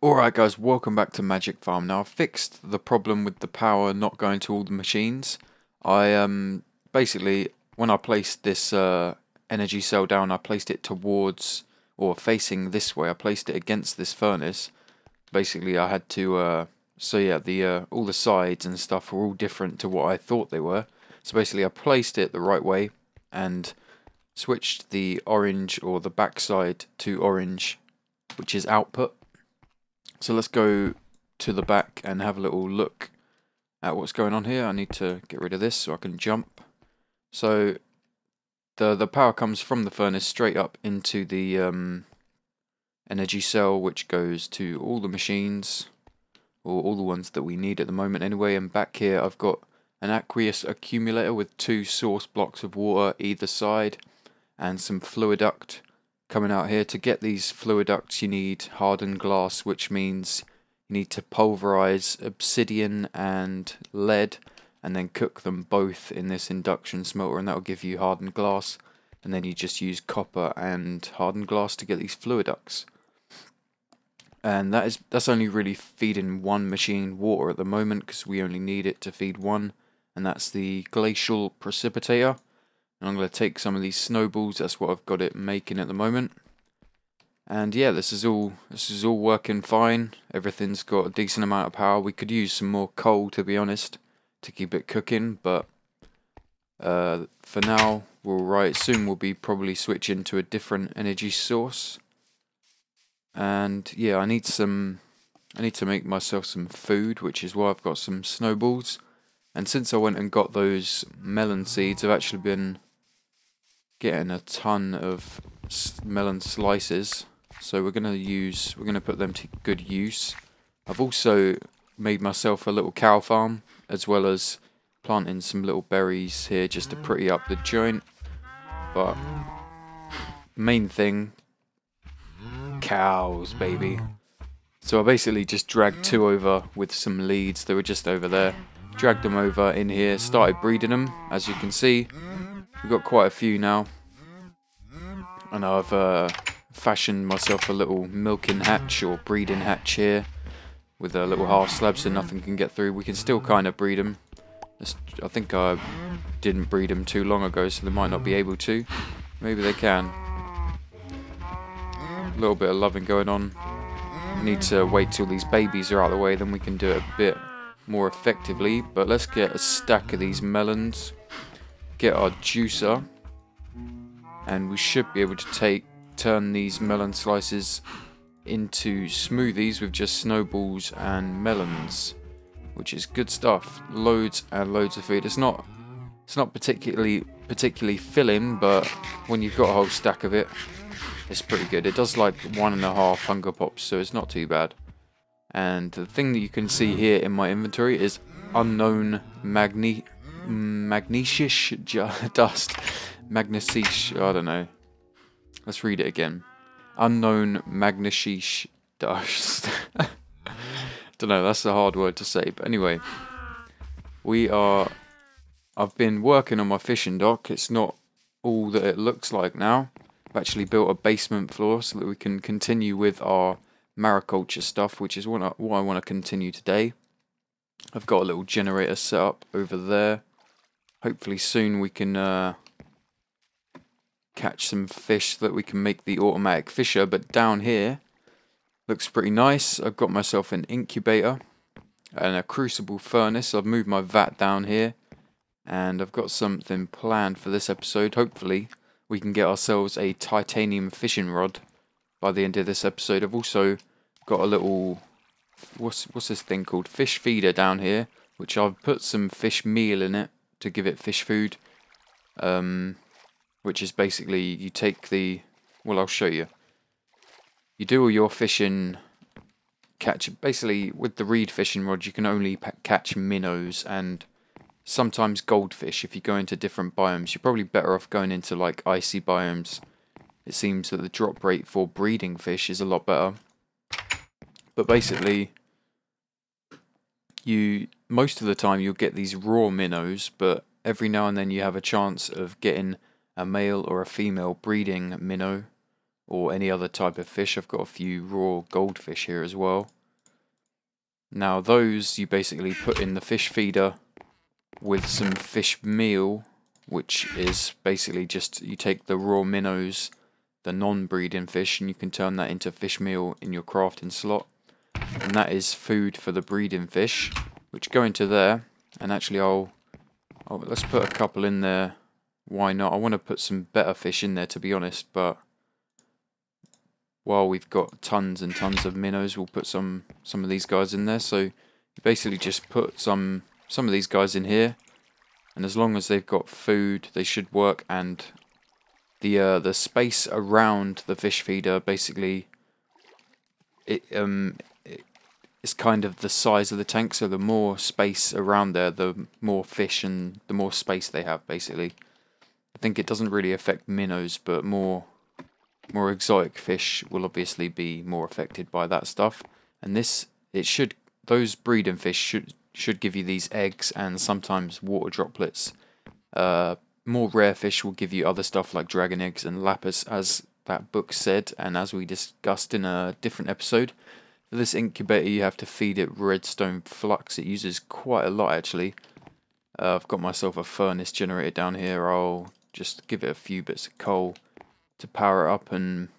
Alright guys, welcome back to Magic Farm. Now I've fixed the problem with the power not going to all the machines. Basically, when I placed this energy cell down, I placed it towards, or facing this way. I placed it against this furnace. Basically I had to, so yeah, all the sides and stuff were all different to what I thought they were. So basically I placed it the right way and switched the orange, or the backside, to orange, which is output. So let's go to the back and have a little look at what's going on here. I need to get rid of this so I can jump. So the power comes from the furnace straight up into the energy cell, which goes to all the machines, or all the ones that we need at the moment anyway. And back here I've got an aqueous accumulator with 2 source blocks of water either side and some fluiduct coming out here. To get these fluiducts you need hardened glass, which means you need to pulverize obsidian and lead and then cook them both in this induction smelter, and that will give you hardened glass. And then you just use copper and hardened glass to get these fluiducts. And that's only really feeding one machine water at the moment, because we only need it to feed one, and that's the glacial precipitator. And I'm going to take some of these snowballs. That's what I've got it making at the moment. And yeah, this is all working fine. Everything's got a decent amount of power. We could use some more coal, to be honest, to keep it cooking, but for now we're alright. Soon we'll be probably switching to a different energy source. And yeah, I need to make myself some food, which is why I've got some snowballs. And since I went and got those melon seeds, I've actually been getting a ton of melon slices, so we're gonna put them to good use. I've also made myself a little cow farm, as well as planting some little berries here just to pretty up the joint. But main thing, cows, baby. So I basically just dragged 2 over with some leads. They were just over there. Dragged them over in here, started breeding them. As you can see, we've got quite a few now, and I've fashioned myself a little milking hatch or breeding hatch here with a little half slab so nothing can get through. We can still kind of breed them. I think I didn't breed them too long ago, so they might not be able to. Maybe they can. A little bit of loving going on. Need to wait till these babies are out of the way, then we can do it a bit more effectively. But let's get a stack of these melons, get our juicer, and we should be able to turn these melon slices into smoothies with just snowballs and melons, which is good stuff. Loads and loads of food. It's not particularly filling, but when you've got a whole stack of it, it's pretty good. It does like 1.5 hunger pops, so it's not too bad. And the thing that you can see here in my inventory is unknown magnesious dust. Magnesish, I don't know. Let's read it again. Unknown magnesish dust. Don't know, that's a hard word to say. But anyway, I've been working on my fishing dock. It's not all that it looks like now. I've actually built a basement floor so that we can continue with our mariculture stuff, which is what I want to continue today. I've got a little generator set up over there. Hopefully soon we can catch some fish so that we can make the automatic fisher. But down here looks pretty nice. I've got myself an incubator and a crucible furnace. I've moved my vat down here, and I've got something planned for this episode. Hopefully we can get ourselves a titanium fishing rod by the end of this episode. I've also got a little, what's this thing called? Fish feeder down here, which I've put some fish meal in it to give it fish food. Which is basically, you take the, well, I'll show you. You do all your fishing, basically with the reed fishing rod you can only catch minnows and sometimes goldfish. If you go into different biomes, you're probably better off going into like icy biomes. It seems that the drop rate for breeding fish is a lot better. But basically, most of the time you'll get these raw minnows, but every now and then you have a chance of getting a male or a female breeding minnow or any other type of fish. I've got a few raw goldfish here as well. Now those you basically put in the fish feeder with some fish meal, which is basically just you take the raw minnows, the non-breeding fish, and you can turn that into fish meal in your crafting slot. And that is food for the breeding fish, which go into there. And actually let's put a couple in there. Why not? I want to put some better fish in there, to be honest, but while we've got tons and tons of minnows, we'll put some of these guys in there. So you basically just put some of these guys in here, and as long as they've got food, they should work. And the space around the fish feeder, basically, it's kind of the size of the tank. So the more space around there, the more fish and the more space they have, basically. I think it doesn't really affect minnows, but more exotic fish will obviously be more affected by that stuff. And those breeding fish should give you these eggs and sometimes water droplets. More rare fish will give you other stuff like dragon eggs and lapis, as that book said, and as we discussed in a different episode. For this incubator, you have to feed it redstone flux. It uses quite a lot, actually. I've got myself a furnace generator down here. I'll just give it a few bits of coal to power it up, and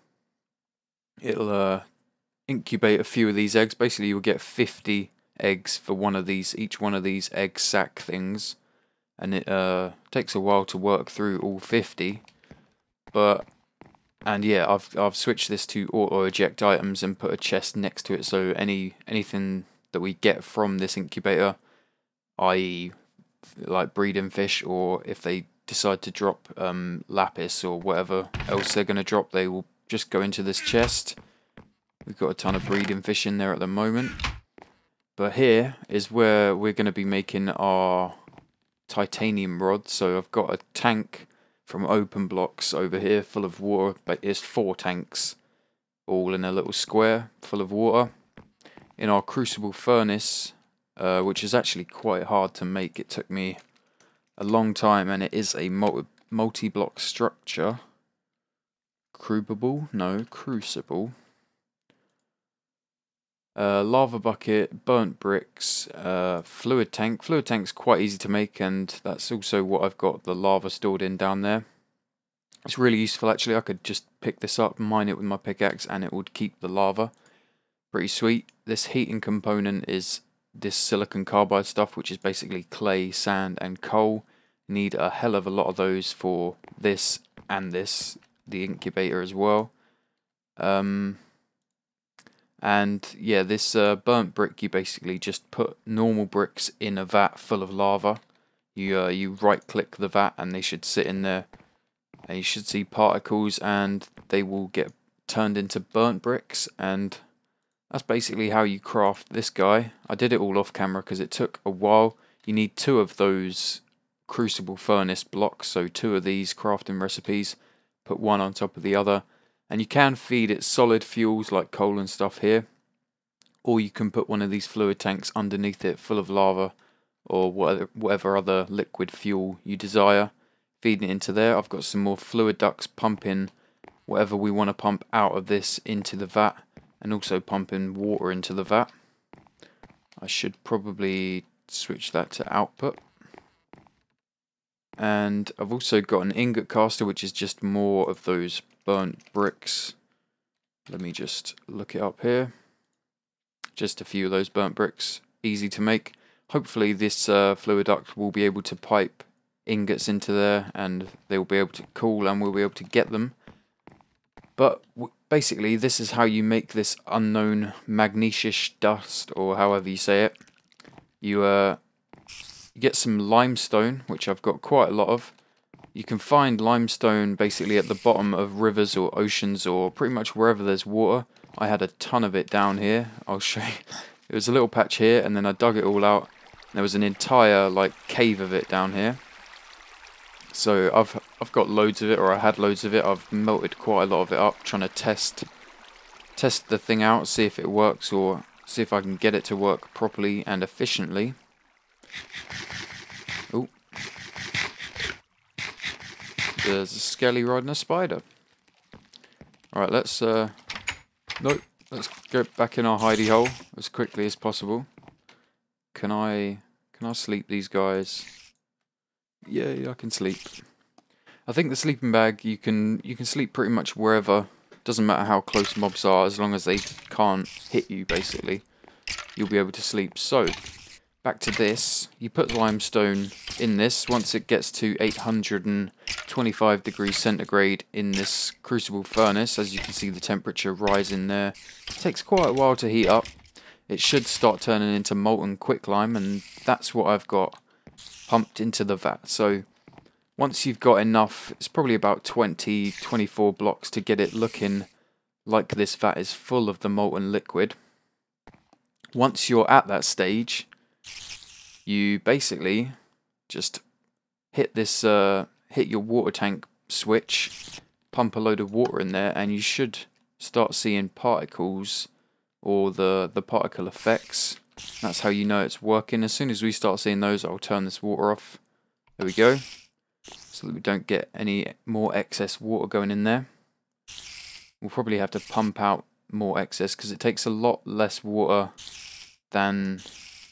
it'll incubate a few of these eggs. Basically, you'll get 50 eggs for each one of these egg sack things, and it takes a while to work through all 50. And yeah, I've switched this to auto eject items and put a chest next to it, so anything that we get from this incubator, i.e. like breeding fish, or if they decide to drop lapis or whatever else they're going to drop, they will just go into this chest. We've got a ton of breeding fish in there at the moment. But here is where we're going to be making our titanium rod. So I've got a tank from open blocks over here full of water, but it's 4 tanks all in a little square full of water. In our crucible furnace, which is actually quite hard to make, it took me a long time, and it is a multi-block structure. Crucible? Lava bucket, burnt bricks, fluid tank. Fluid tank's quite easy to make, and that's also what I've got the lava stored in down there. It's really useful, actually. I could just pick this up, mine it with my pickaxe, and it would keep the lava. Pretty sweet. This heating component is this silicon carbide stuff, which is basically clay, sand, and coal. Need a hell of a lot of those for this and the incubator as well. And yeah, this burnt brick, you basically just put normal bricks in a vat full of lava. You right click the vat and they should sit in there, and you should see particles, and they will get turned into burnt bricks. And that's basically how you craft this guy. I did it all off camera because it took a while. You need 2 of those crucible furnace blocks, so 2 of these crafting recipes, put one on top of the other. And you can feed it solid fuels like coal and stuff here, or you can put one of these fluid tanks underneath it full of lava or whatever other liquid fuel you desire. Feeding it into there. I've got some more fluid ducts pumping whatever we want to pump out of this into the vat, and also pumping water into the vat. I should probably switch that to output. And I've also got an ingot caster, which is just more of those burnt bricks. Let me just look it up here. Just a few of those burnt bricks, easy to make. Hopefully this fluid duct will be able to pipe ingots into there, and they will be able to cool, and we'll be able to get them. But basically this is how you make this unknown magnesious dust, or however you say it. You get some limestone, which I've got quite a lot of. You can find limestone basically at the bottom of rivers or oceans, or pretty much wherever there's water. I had a ton of it down here. I'll show you. It was a little patch here, and then I dug it all out. There was an entire like cave of it down here. So I've got loads of it, or I had loads of it. I've melted quite a lot of it up, trying to test the thing out, see if it works, or see if I can get it to work properly and efficiently. Oh, there's a skelly riding a spider. All right, let's go back in our hidey hole as quickly as possible. Can I sleep these guys? Yeah, I can sleep. I think the sleeping bag, you can sleep pretty much wherever. Doesn't matter how close mobs are, as long as they can't hit you, basically. You'll be able to sleep. So, back to this. You put limestone in this. Once it gets to 825 degrees centigrade in this crucible furnace, as you can see the temperature rising there. It takes quite a while to heat up. It should start turning into molten quicklime, and that's what I've got pumped into the vat. So once you've got enough, it's probably about 24 blocks to get it looking like this vat is full of the molten liquid. Once you're at that stage, you basically just hit this, hit your water tank switch, pump a load of water in there, and you should start seeing particles or the particle effects. That's how you know it's working. As soon as we start seeing those, I'll turn this water off. There we go. So that we don't get any more excess water going in there. We'll probably have to pump out more excess because it takes a lot less water than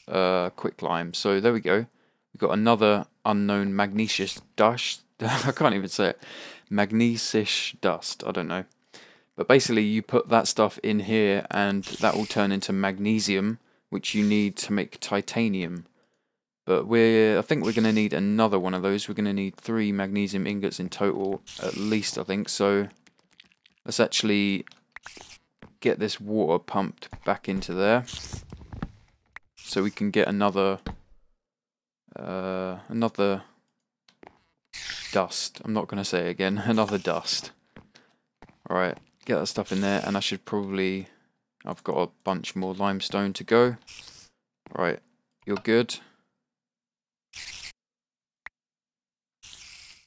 quicklime. So there we go. We've got another unknown magnesious dust. I can't even say it. Magnesious dust. I don't know. But basically you put that stuff in here and that will turn into magnesium, which you need to make titanium. But I think we're going to need another one of those. We're going to need 3 magnesium ingots in total, at least, I think. So let's actually get this water pumped back into there, so we can get another dust. I'm not going to say it again. Another dust. Alright, get that stuff in there, and I should probably... I've got a bunch more limestone to go. Right, you're good.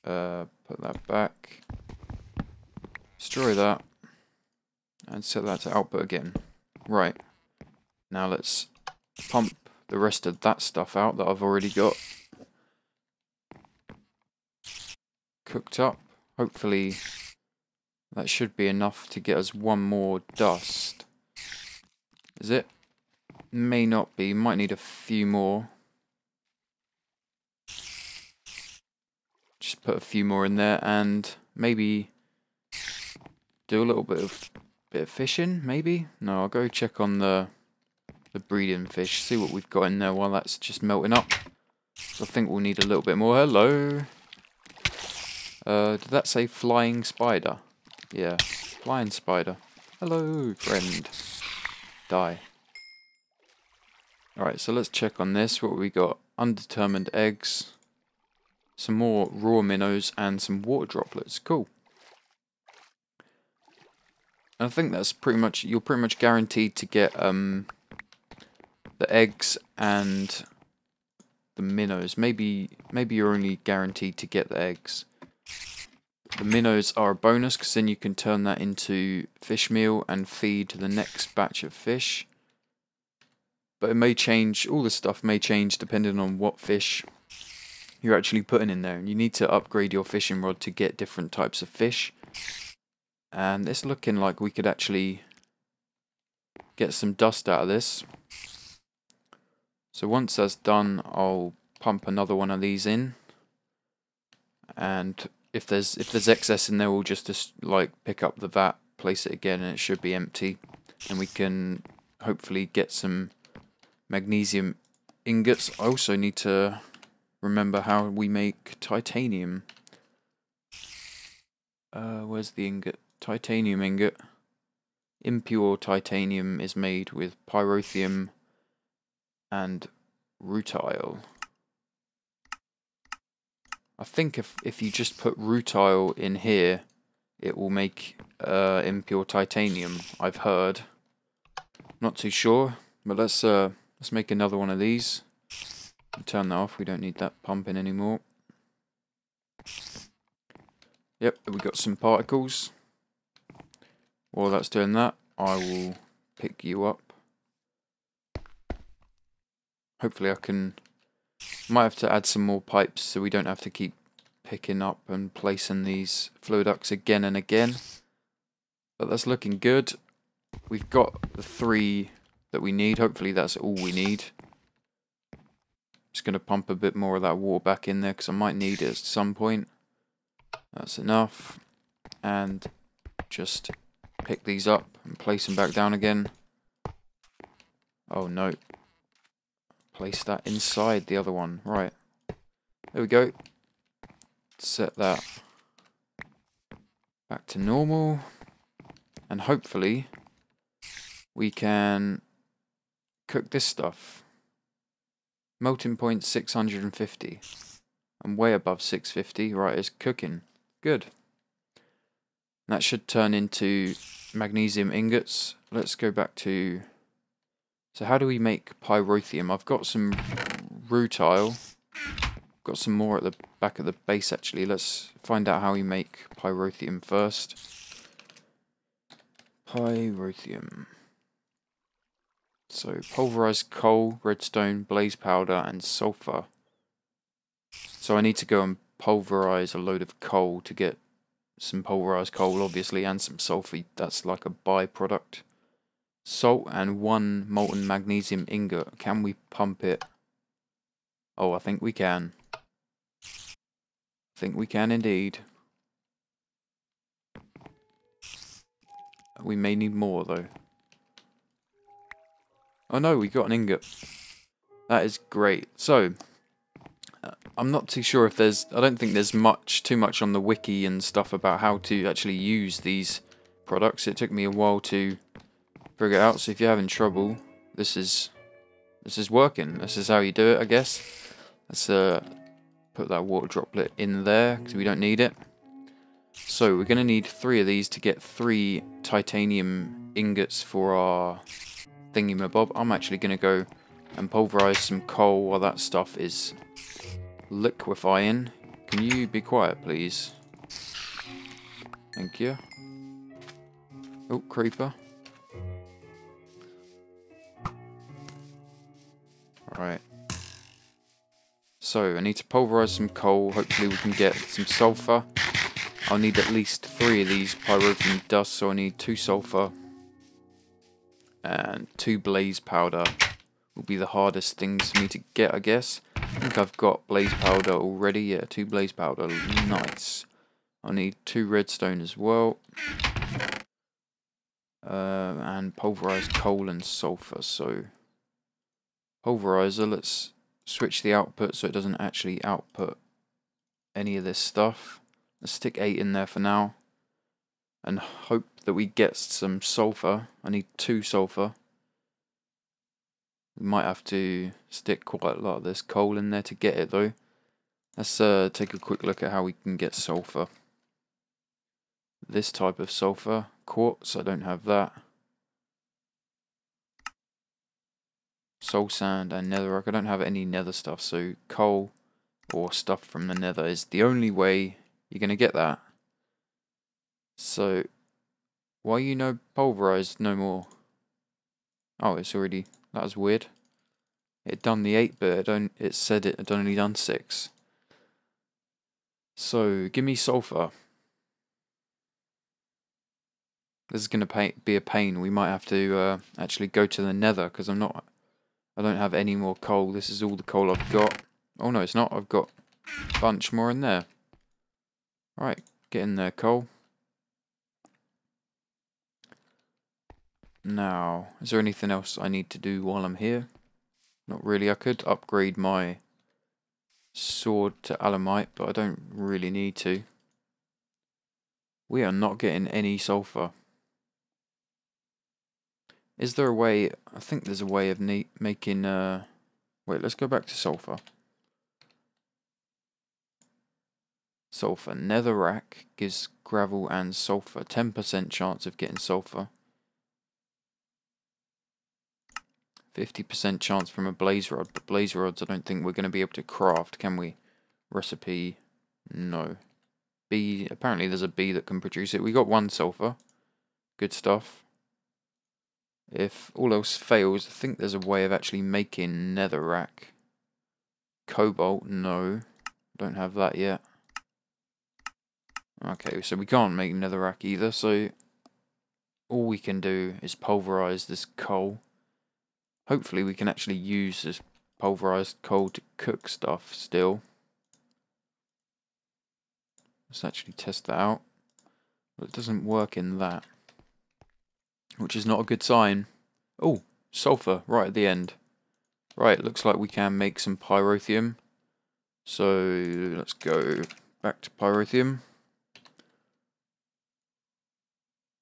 Put that back. Destroy that. And set that to output again. Right. Now let's pump the rest of that stuff out that I've already got cooked up. Hopefully that should be enough to get us one more dust. Is it? May not be. Might need a few more. Just put a few more in there and maybe do a little bit of fishing, maybe? No, I'll go check on the breeding fish, see what we've got in there while that's just melting up. So I think we'll need a little bit more. Hello. Did that say flying spider? Yeah, flying spider. Hello, friend. Die. Alright, so let's check on this. What we got? Undetermined eggs. Some more raw minnows and some water droplets. Cool. And I think that's pretty much, you're pretty much guaranteed to get the eggs and the minnows. Maybe you're only guaranteed to get the eggs. The minnows are a bonus because then you can turn that into fish meal and feed the next batch of fish. But it may change, all this stuff may change depending on what fish you're actually putting in there. And you need to upgrade your fishing rod to get different types of fish. And it's looking like we could actually get some dust out of this. So once that's done, I'll pump another one of these in. And if there's excess in there, we'll just like pick up the vat, place it again, and it should be empty. And we can hopefully get some magnesium ingots. I also need to remember how we make titanium. Where's the ingot? Titanium ingot. Impure titanium is made with pyrotheum and rutile. I think if you just put rutile in here, it will make impure titanium. I've heard. Not too sure, but let's make another one of these. Turn that off. We don't need that pumping anymore. Yep, we got some particles. While that's doing that, I will pick you up. Hopefully I can... Might have to add some more pipes so we don't have to keep picking up and placing these flow ducts again and again. But that's looking good. We've got the 3 that we need. Hopefully that's all we need. Just going to pump a bit more of that water back in there because I might need it at some point. That's enough. And just pick these up and place them back down again. Oh no. Place that inside the other one. Right. There we go. Set that back to normal. And hopefully we can cook this stuff. Melting point 650. I'm way above 650. Right, it's cooking. Good. That should turn into magnesium ingots. Let's go back to... So how do we make pyrotheum? I've got some rutile. Got some more at the back of the base actually. Let's find out how we make pyrotheum first. Pyrotheum. So pulverized coal, redstone, blaze powder and sulfur. So I need to go and pulverize a load of coal to get some pulverized coal obviously and some sulfur. That's like a byproduct. Salt and 1 molten magnesium ingot. Can we pump it? Oh, I think we can. I think we can indeed. We may need more though. Oh no, we got an ingot. That is great. So, I'm not too sure if there's... I don't think there's too much on the wiki and stuff about how to actually use these products. It took me a while to figure it out. So if you're having trouble, this is working. This is how you do it, I guess. Let's put that water droplet in there because we don't need it. So we're going to need 3 of these to get 3 titanium ingots for our thingy-mabob. I'm actually going to go and pulverize some coal while that stuff is liquefying. Can you be quiet, please? Thank you. Oh, creeper. Alright. So, I need to pulverize some coal. Hopefully we can get some sulfur. I'll need at least 3 of these pyrotheum dust, so I need 2 sulfur and 2 blaze powder. Will be the hardest things for me to get, I guess. I think I've got blaze powder already. Yeah, 2 blaze powder. Nice. I'll need 2 redstone as well. And pulverized coal and sulfur. So, pulverizer, let's switch the output so it doesn't actually output any of this stuff. Let's stick 8 in there for now. And hope that we get some sulfur. I need 2 sulfur. We might have to stick quite a lot of this coal in there to get it though. Let's take a quick look at how we can get sulfur. This type of sulfur. Quartz, I don't have that. Soul sand and netherrack. I don't have any nether stuff, so coal or stuff from the nether is the only way you're going to get that. So, why you no pulverized no more? Oh, it's already... That was weird. It done the 8, but it said it had only done 6. So, give me sulfur. This is going to be a pain. We might have to actually go to the nether, because I don't have any more coal. This is all the coal I've got. Oh no, it's not. I've got a bunch more in there. Right, get in there, coal. Now, is there anything else I need to do while I'm here? Not really. I could upgrade my sword to alumite, but I don't really need to. We are not getting any sulfur. Is there a way... I think there's a way of making... Wait, let's go back to sulfur. Sulfur. Netherrack gives gravel and sulfur. 10% chance of getting sulfur. 50% chance from a blaze rod. But blaze rods I don't think we're going to be able to craft, can we? Recipe. No. Bee. Apparently there's a bee that can produce it. We got 1 sulfur. Good stuff. If all else fails, I think there's a way of actually making netherrack. Cobalt, no. Don't have that yet. Okay, so we can't make netherrack either, so all we can do is pulverize this coal. Hopefully we can actually use this pulverized coal to cook stuff still. Let's actually test that out. But it doesn't work in that, which is not a good sign. Oh, sulfur right at the end. Right, looks like we can make some pyrotheum. So let's go back to pyrotheum.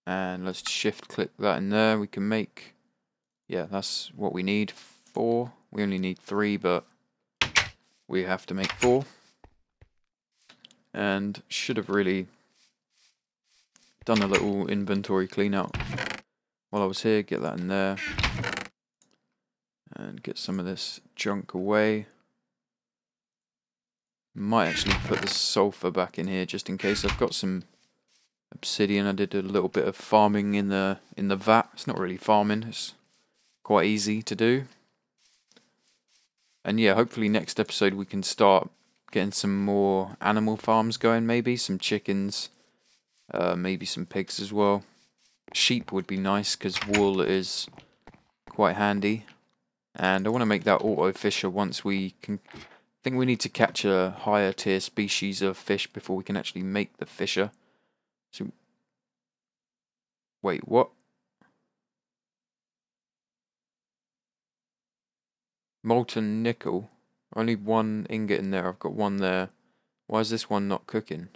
And let's shift click that in there. We can make, yeah, that's what we need. 4. We only need 3, but we have to make 4. And should have really done a little inventory clean out while I was here. Get that in there. And get some of this junk away. Might actually put the sulfur back in here just in case. I've got some obsidian. I did a little bit of farming in the vat. It's not really farming, it's quite easy to do. And yeah, hopefully next episode we can start getting some more animal farms going, maybe some chickens, maybe some pigs as well. Sheep would be nice because wool is quite handy. And I want to make that auto fisher once we can. I think we need to catch a higher tier species of fish before we can actually make the fisher. So, wait, what? Molten nickel. Only 1 ingot in there. I've got 1 there. Why is this one not cooking?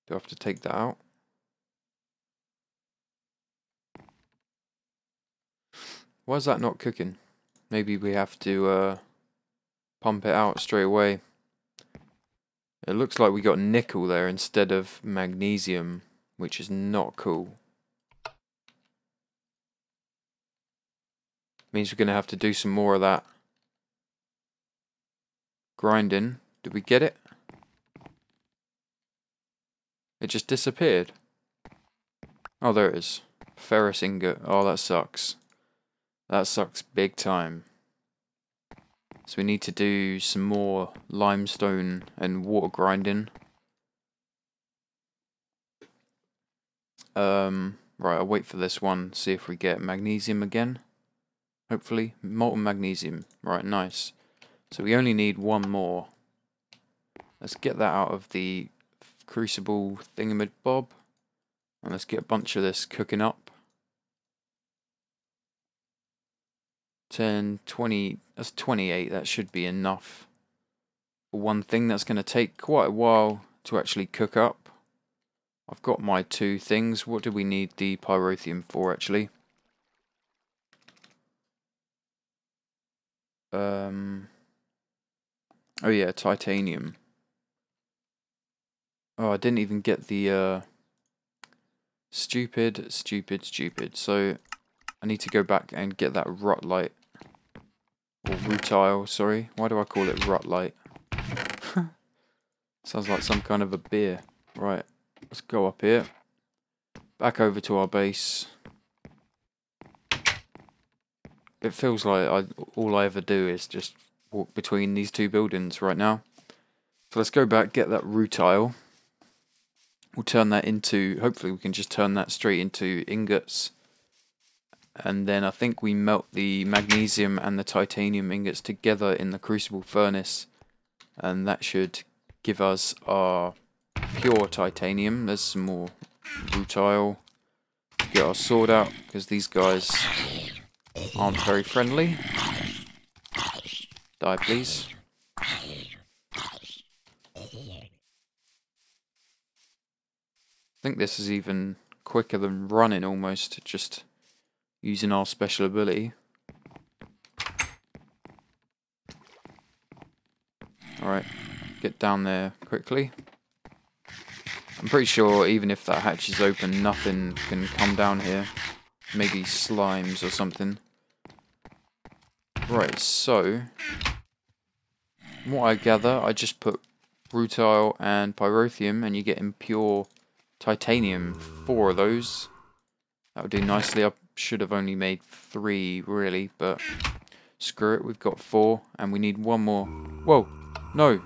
Do I have to take that out? Why is that not cooking? Maybe we have to pump it out straight away. It looks like we got nickel there instead of magnesium, which is not cool. Means we're going to have to do some more of that grinding. Did we get it? It just disappeared. Oh, there it is. Ferrous ingot. Oh, that sucks. That sucks big time. So we need to do some more limestone and water grinding. Right, I'll wait for this one, see if we get magnesium again. Hopefully, molten magnesium. Right, nice. So we only need 1 more. Let's get that out of the Crucible thingamabob. And let's get a bunch of this cooking up. 10, 20, that's 28, that should be enough. For one thing that's going to take quite a while to actually cook up. I've got my 2 things. What do we need the pyrotheum for actually? Oh yeah, titanium. Oh, I didn't even get the stupid. So I need to go back and get that rutlight. Or rutile, sorry. Why do I call it rutlight? Sounds like some kind of a beer. Right, let's go up here. Back over to our base. It feels like all I ever do is just walk between these 2 buildings right now. So let's go back, get that rutile. We'll turn that into, hopefully we can just turn that straight into ingots. And then I think we melt the magnesium and the titanium ingots together in the crucible furnace. And that should give us our pure titanium. There's some more rutile. Get our sword out, because these guys aren't very friendly. Die, please. I think this is even quicker than running almost, just using our special ability. Alright, get down there quickly. I'm pretty sure even if that hatch is open, nothing can come down here. Maybe slimes or something. Right, so from what I gather, I just put rutile and pyrotheum and you get impure titanium. 4 of those. That would do nicely. I should have only made 3 really, but screw it, we've got 4 and we need 1 more. Whoa, no.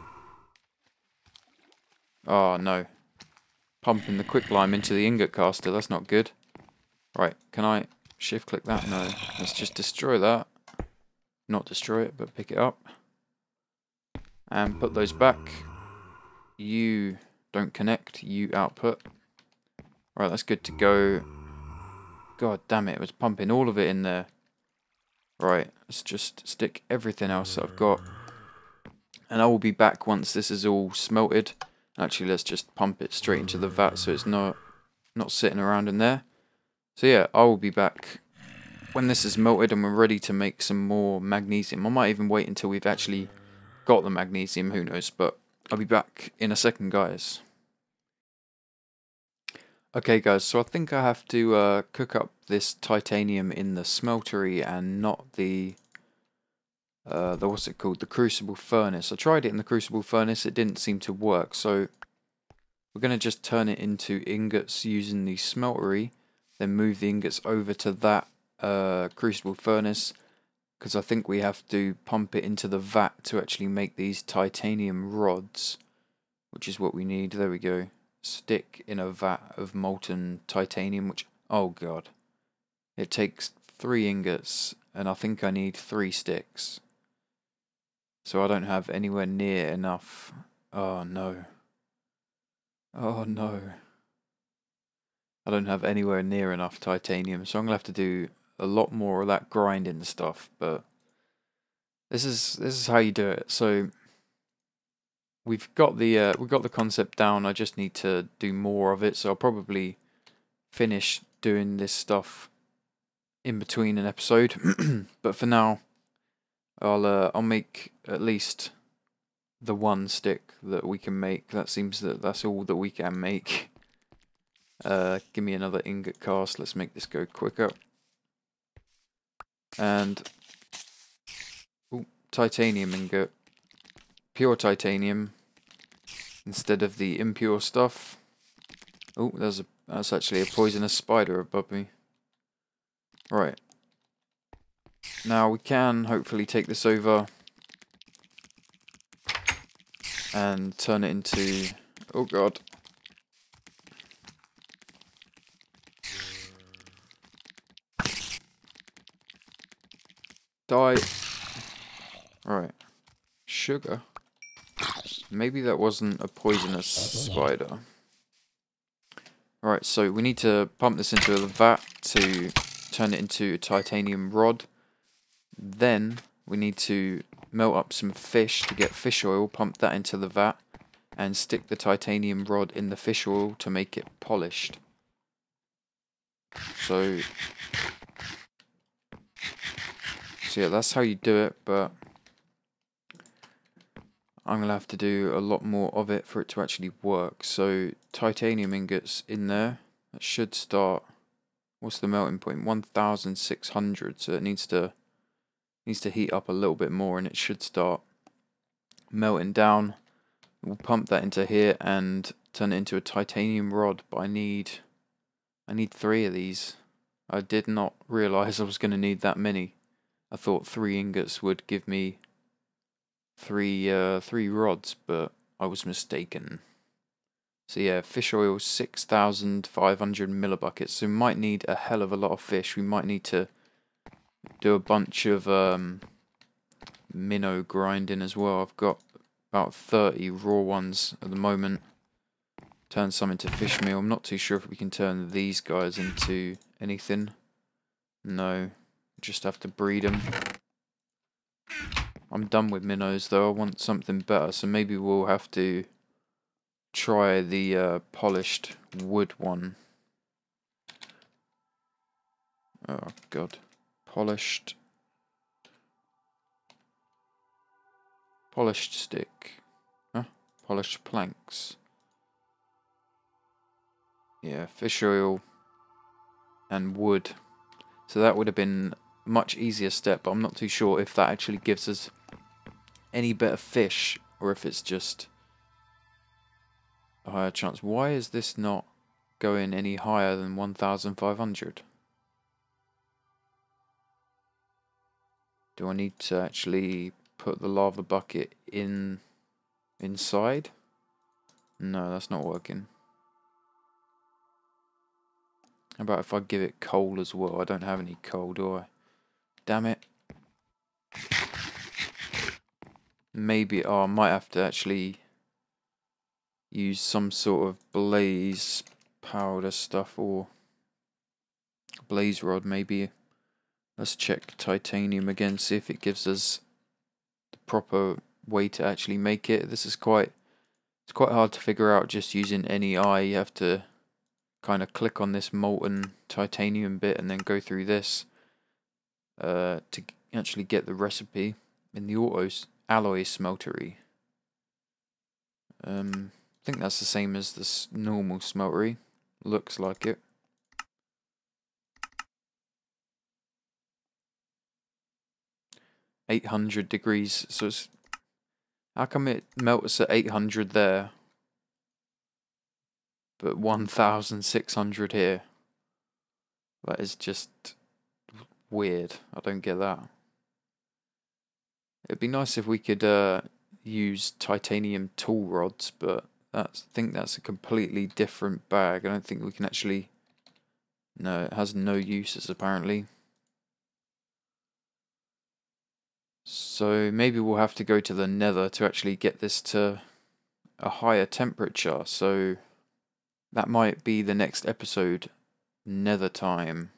Oh no. Pumping the quicklime into the ingot caster, that's not good. Right, can I shift click that? No. Let's just destroy that. Not destroy it, but pick it up. And put those back. You don't connect, you output. Right, that's good to go. God damn it, it was pumping all of it in there. Right, let's just stick everything else that I've got. And I will be back once this is all smelted. Actually, let's just pump it straight into the vat so it's not sitting around in there. So yeah, I will be back when this is melted and we're ready to make some more magnesium. I might even wait until we've actually got the magnesium, who knows, but I'll be back in a second, guys. Okay guys, so I think I have to cook up this titanium in the smeltery and not the what's it called, the Crucible furnace. I tried it in the Crucible furnace, it didn't seem to work, so we're going to just turn it into ingots using the smeltery, then move the ingots over to that Crucible furnace, because I think we have to pump it into the vat to actually make these titanium rods, which is what we need. There we go. Stick in a vat of molten titanium, which, oh god, it takes 3 ingots, and I think I need 3 sticks. So I don't have anywhere near enough. Oh no. Oh no. I don't have anywhere near enough titanium, so I'm gonna have to do a lot more of that grinding stuff, but this is how you do it. So we've got the concept down. I just need to do more of it, so I'll probably finish doing this stuff in between an episode. But for now, I'll make at least the 1 stick that we can make. That seems that's all that we can make. Give me another ingot cast. Let's make this go quicker. And titanium ingot, pure titanium instead of the impure stuff. Oh, that's actually a poisonous spider above me. Right. Now we can hopefully take this over and turn it into, oh god. Die. Right. Sugar. Maybe that wasn't a poisonous spider. Right, so we need to pump this into the vat to turn it into a titanium rod. Then we need to melt up some fish to get fish oil, pump that into the vat, and stick the titanium rod in the fish oil to make it polished. So yeah, that's how you do it, but I'm going to have to do a lot more of it for it to actually work. So titanium ingots in there, that should start, what's the melting point? 1600, so it needs to heat up a little bit more and it should start melting down. We'll pump that into here and turn it into a titanium rod, but I need 3 of these. I did not realise I was going to need that many. I thought 3 ingots would give me 3 rods, but I was mistaken. So yeah, fish oil 6,500 millibuckets. So we might need a hell of a lot of fish. We might need to do a bunch of minnow grinding as well. I've got about 30 raw ones at the moment. Turn some into fish meal. I'm not too sure if we can turn these guys into anything. No, just have to breed them. I'm done with minnows though. I want something better, so maybe we'll have to try the polished wood one. Oh god. Polished stick. Huh? Polished planks. Yeah, fish oil and wood. So that would have been a much easier step, but I'm not too sure if that actually gives us any better fish or if it's just a higher chance. Why is this not going any higher than 1,500? Do I need to actually put the lava bucket inside? No, that's not working. How about if I give it coal as well? I don't have any coal, do I? Damn it. maybe I might have to actually use some sort of blaze powder stuff or blaze rod maybe. Let's check titanium again, see if it gives us the proper way to actually make it. This is quite hard to figure out just using any eye. You have to kind of click on this molten titanium bit and then go through this to actually get the recipe in the alloy smeltery. I think that's the same as this normal smeltery. Looks like it. $800 so it's, how come it melts at 800 there but 1600 here? That is just weird. I don't get that. It'd be nice if we could use titanium tool rods, but I think that's a completely different bag. I don't think we can actually... No, it has no uses apparently. So maybe we'll have to go to the nether to actually get this to a higher temperature. So that might be the next episode, nether time,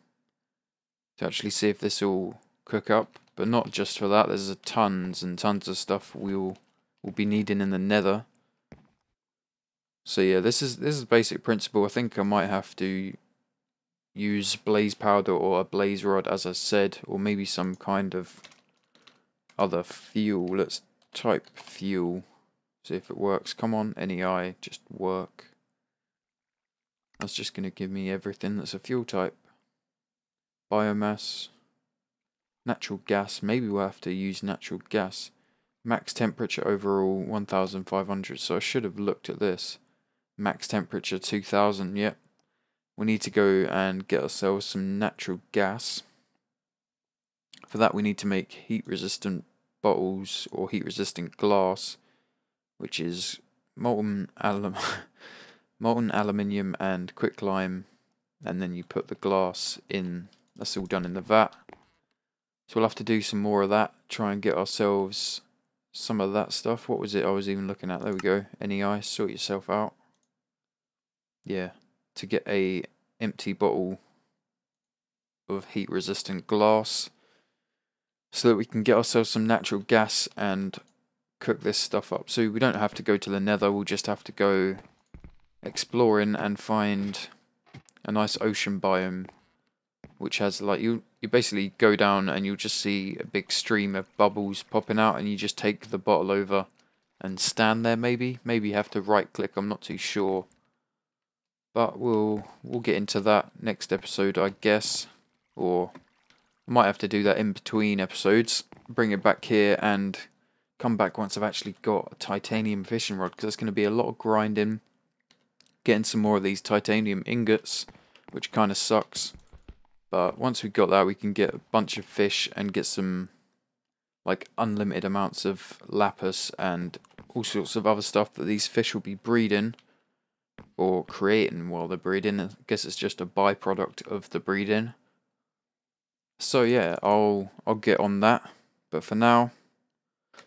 to actually see if this will cook up. But not just for that, there's tons and tons of stuff we'll be needing in the nether. So yeah, this is basic principle. I think I might have to use blaze powder or a blaze rod, as I said, or maybe some kind of other fuel. Let's type fuel, see if it works. Come on, NEI, just work. That's just going to give me everything that's a fuel type. Biomass, natural gas, maybe we'll have to use natural gas. Max temperature overall 1500, so I should have looked at this. Max temperature 2000, yep. We need to go and get ourselves some natural gas. For that we need to make heat resistant bottles or heat resistant glass, which is molten aluminium and quicklime, and then you put the glass in. That's all done in the vat. So we'll have to do some more of that, try and get ourselves some of that stuff. What was it I was even looking at? There we go. NEI, sort yourself out. Yeah, to get a empty bottle of heat resistant glass so that we can get ourselves some natural gas and cook this stuff up. So we don't have to go to the nether, we'll just have to go exploring and find a nice ocean biome, which has like, you basically go down and you'll just see a big stream of bubbles popping out, and you just take the bottle over and stand there. Maybe you have to right click, I'm not too sure. But we'll get into that next episode, I guess. Or I might have to do that in between episodes. Bring it back here and come back once I've actually got a titanium fishing rod, because there's going to be a lot of grinding. Getting some more of these titanium ingots, which kind of sucks. But once we've got that, we can get a bunch of fish and get some like unlimited amounts of lapis and all sorts of other stuff that these fish will be breeding. Or creating while they're breeding. I guess it's just a byproduct of the breeding. So yeah, I'll get on that. But for now,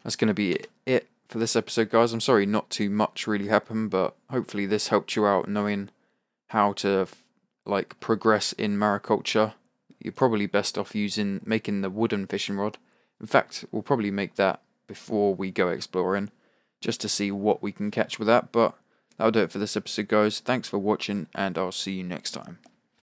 that's going to be it for this episode, guys. I'm sorry not too much really happened, but hopefully this helped you out knowing how to like progress in mariculture. You're probably best off making the wooden fishing rod. In fact, we'll probably make that before we go exploring, just to see what we can catch with that. But that'll do it for this episode, guys. Thanks for watching, and I'll see you next time.